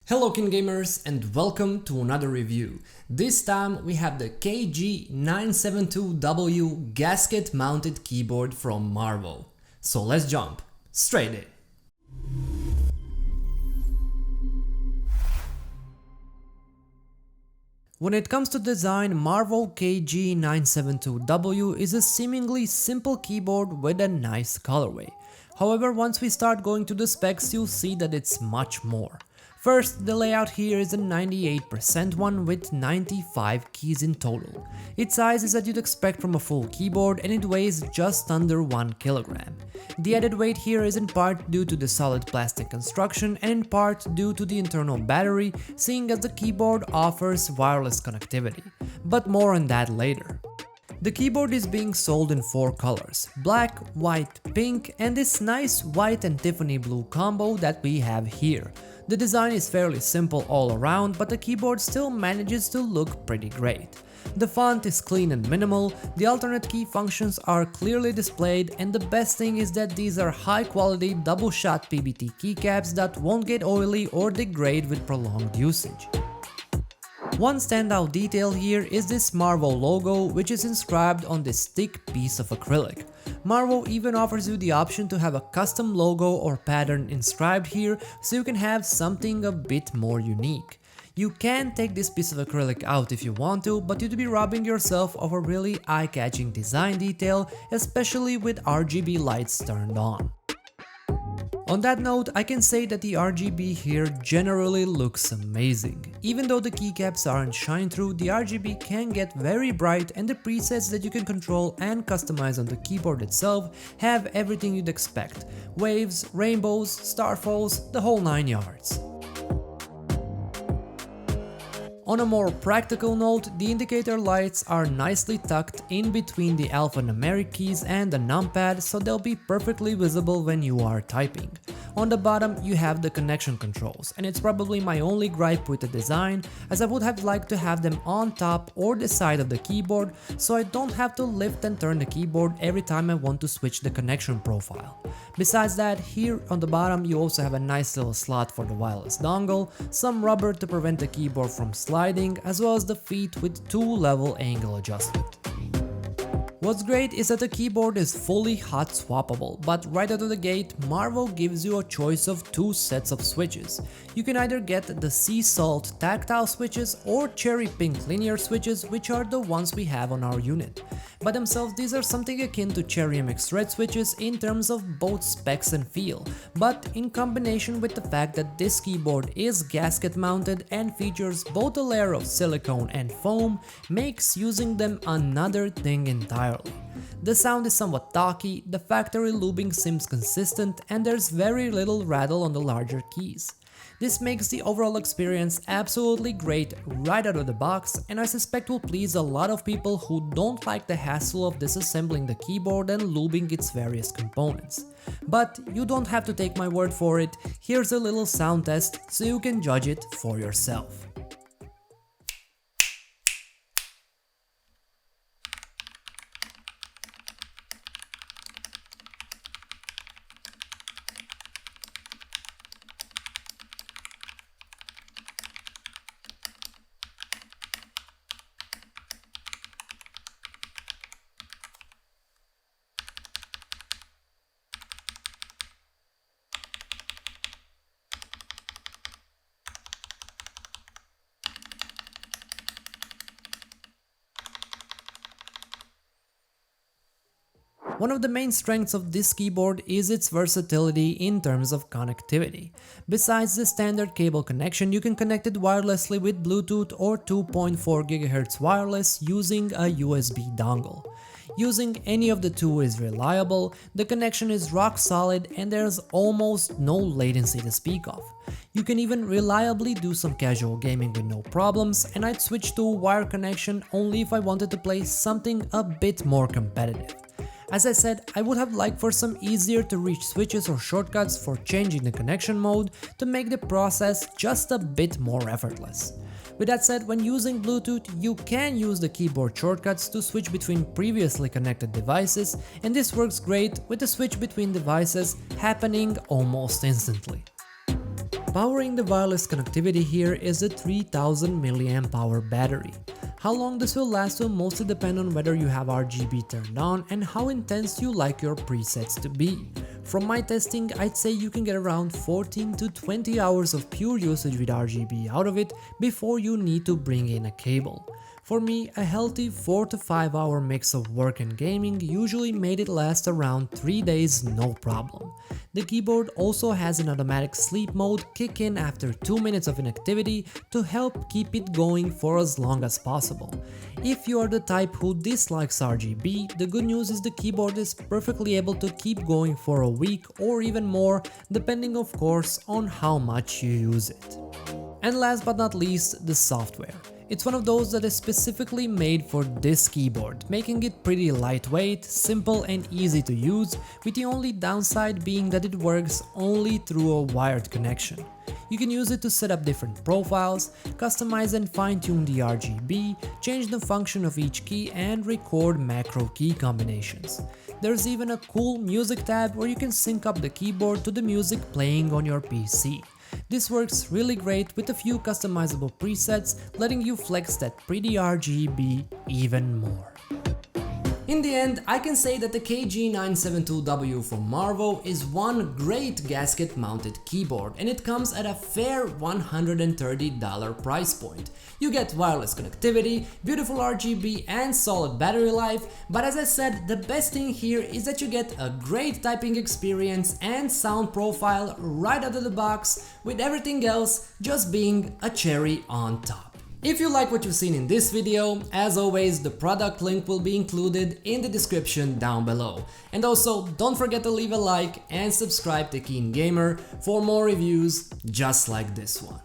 Hello KeenGamers and welcome to another review. This time we have the KG972W gasket mounted keyboard from Marvo. So let's jump straight in. When it comes to design, Marvo KG972W is a seemingly simple keyboard with a nice colorway. However, once we start going to the specs, you'll see that it's much more. First, the layout here is a 98% one with 95 keys in total. Its size is as you'd expect from a full keyboard and it weighs just under 1 kilogram. The added weight here is in part due to the solid plastic construction and in part due to the internal battery, seeing as the keyboard offers wireless connectivity. But more on that later. The keyboard is being sold in 4 colors: black, white, pink, and this nice white and Tiffany blue combo that we have here. The design is fairly simple all around, but the keyboard still manages to look pretty great. The font is clean and minimal, the alternate key functions are clearly displayed, and the best thing is that these are high quality double-shot PBT keycaps that won't get oily or degrade with prolonged usage. One standout detail here is this Marvo logo, which is inscribed on this thick piece of acrylic. Marvo even offers you the option to have a custom logo or pattern inscribed here, so you can have something a bit more unique. You can take this piece of acrylic out if you want to, but you'd be robbing yourself of a really eye-catching design detail, especially with RGB lights turned on. On that note, I can say that the RGB here generally looks amazing. Even though the keycaps aren't shine through, the RGB can get very bright and the presets that you can control and customize on the keyboard itself have everything you'd expect: waves, rainbows, starfalls, the whole 9 yards. On a more practical note, the indicator lights are nicely tucked in between the alphanumeric keys and the numpad, so they'll be perfectly visible when you are typing. On the bottom you have the connection controls, and it's probably my only gripe with the design, as I would have liked to have them on top or the side of the keyboard, so I don't have to lift and turn the keyboard every time I want to switch the connection profile. Besides that, here on the bottom you also have a nice little slot for the wireless dongle, some rubber to prevent the keyboard from sliding, as well as the feet with 2-level angle adjustment. What's great is that the keyboard is fully hot swappable, but right out of the gate, Marvo gives you a choice of 2 sets of switches. You can either get the sea salt tactile switches or cherry pink linear switches, which are the ones we have on our unit. By themselves, these are something akin to cherry MX red switches in terms of both specs and feel, but in combination with the fact that this keyboard is gasket mounted and features both a layer of silicone and foam, makes using them another thing entirely. The sound is somewhat talky, the factory lubing seems consistent, and there's very little rattle on the larger keys. This makes the overall experience absolutely great right out of the box, and I suspect will please a lot of people who don't like the hassle of disassembling the keyboard and lubing its various components. But you don't have to take my word for it, here's a little sound test so you can judge it for yourself. One of the main strengths of this keyboard is its versatility in terms of connectivity. Besides the standard cable connection, you can connect it wirelessly with Bluetooth or 2.4 GHz wireless using a USB dongle. Using any of the two is reliable, the connection is rock solid, and there's almost no latency to speak of. You can even reliably do some casual gaming with no problems, and I'd switch to a wire connection only if I wanted to play something a bit more competitive. As I said, I would have liked for some easier to reach switches or shortcuts for changing the connection mode to make the process just a bit more effortless. With that said, when using Bluetooth, you can use the keyboard shortcuts to switch between previously connected devices, and this works great with the switch between devices happening almost instantly. Powering the wireless connectivity here is a 3000 mAh battery. How long this will last will mostly depend on whether you have RGB turned on and how intense you like your presets to be. From my testing, I'd say you can get around 14 to 20 hours of pure usage with RGB out of it before you need to bring in a cable. For me, a healthy 4 to 5 hour mix of work and gaming usually made it last around 3 days no problem. The keyboard also has an automatic sleep mode kick in after 2 minutes of inactivity to help keep it going for as long as possible. If you are the type who dislikes RGB, the good news is the keyboard is perfectly able to keep going for a week or even more, depending of course on how much you use it. And last but not least, the software. It's one of those that is specifically made for this keyboard, making it pretty lightweight, simple and easy to use, with the only downside being that it works only through a wired connection. You can use it to set up different profiles, customize and fine-tune the RGB, change the function of each key and record macro key combinations. There's even a cool music tab where you can sync up the keyboard to the music playing on your PC. This works really great with a few customizable presets, letting you flex that pretty RGB even more. In the end, I can say that the KG972W from Marvo is one great gasket mounted keyboard, and it comes at a fair $130 price point. You get wireless connectivity, beautiful RGB and solid battery life, but as I said, the best thing here is that you get a great typing experience and sound profile right out of the box, with everything else just being a cherry on top. If you like what you've seen in this video, as always, the product link will be included in the description down below. And also, don't forget to leave a like and subscribe to KeenGamer for more reviews just like this one.